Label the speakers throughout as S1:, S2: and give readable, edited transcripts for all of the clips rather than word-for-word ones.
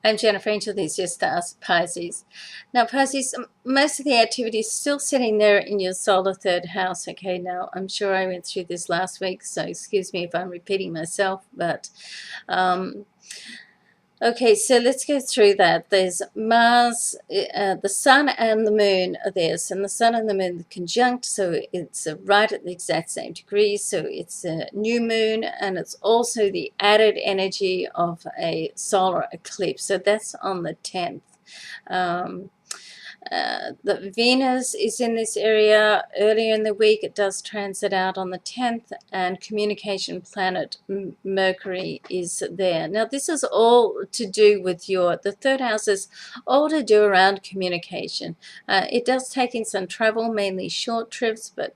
S1: I'm Jennifer Angel. These are your stars, Pisces. Now, Pisces, most of the activity is still sitting there in your solar third house. Okay, now I'm sure I went through this last week, so excuse me if I'm repeating myself, but okay, so let's go through that. There's Mars, the Sun and the Moon are there. So the Sun and the Moon are conjunct, so it's right at the exact same degree. So it's a new moon, and it's also the added energy of a solar eclipse. So that's on the 10th. The Venus is in this area earlier in the week. It does transit out on the 10th, and communication planet Mercury is there. Now, this is all to do with the third house is all to do around communication. It does take in some travel, mainly short trips, but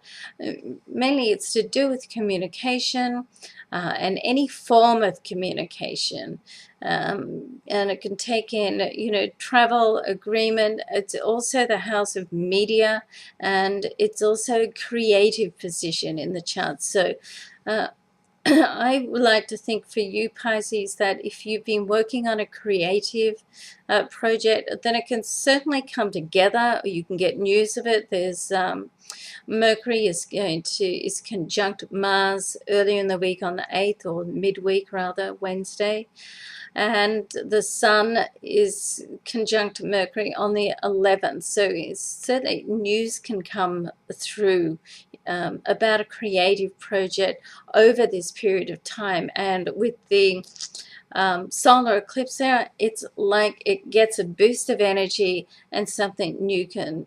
S1: mainly it's to do with communication and any form of communication. And it can take in, travel, agreement. It's also the house of media, and it's also a creative position in the chart. So I would like to think for you, Pisces, that if you've been working on a creative project, then it can certainly come together, or you can get news of it. There's Mercury is conjunct Mars earlier in the week on the 8th, or midweek rather, Wednesday. And the Sun is conjunct Mercury on the 11th. So certainly news can come through about a creative project over this period of time. And with the solar eclipse there, it's like it gets a boost of energy, and something new can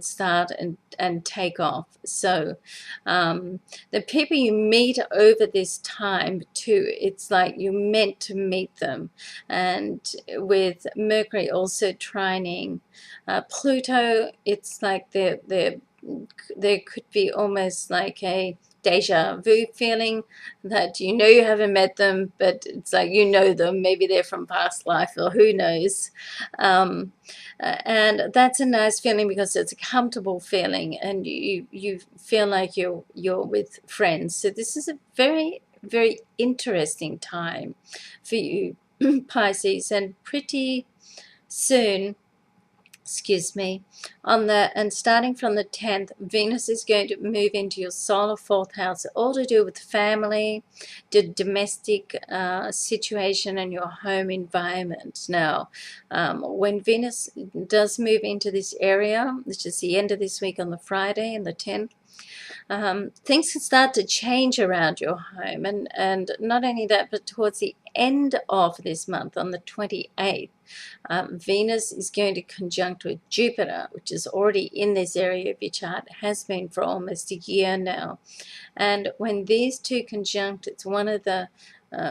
S1: start and take off. So the people you meet over this time too, it's like you're meant to meet them. And with Mercury also trining Pluto, it's like there could be almost like a deja vu feeling that you haven't met them, but it's like them. Maybe they're from past life, or who knows. And that's a nice feeling because it's a comfortable feeling, and you feel like you're with friends. So this is a very, very interesting time for you, Pisces, and pretty soon, and starting from the 10th, Venus is going to move into your solar fourth house, all to do with family, the domestic situation, and your home environment. Now, when Venus does move into this area, which is the end of this week on the Friday and the 10th, things can start to change around your home, and not only that, but towards the end of this month on the 28th, Venus is going to conjunct with Jupiter, which is already in this area of your chart, has been for almost a year now. And when these two conjunct, it's one of the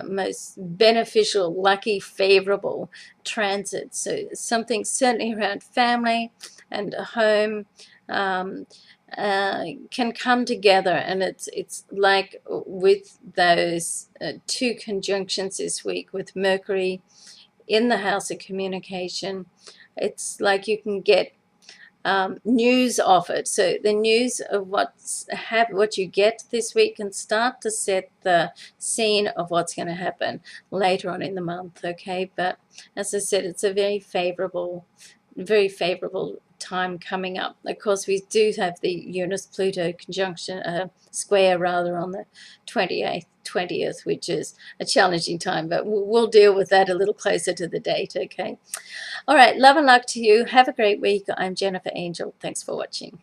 S1: most beneficial, lucky, favorable transits. So something certainly around family and home can come together, and it's like with those two conjunctions this week with Mercury in the house of communication, it's like you can get news of it. So the news of what you get this week can start to set the scene of what's going to happen later on in the month. Okay, but as I said, it's a very favorable time coming up. Of course, we do have the Uranus-Pluto conjunction, square rather, on the 20th, which is a challenging time, but we'll deal with that a little closer to the date. Okay. All right. Love and luck to you. Have a great week. I'm Jennifer Angel. Thanks for watching.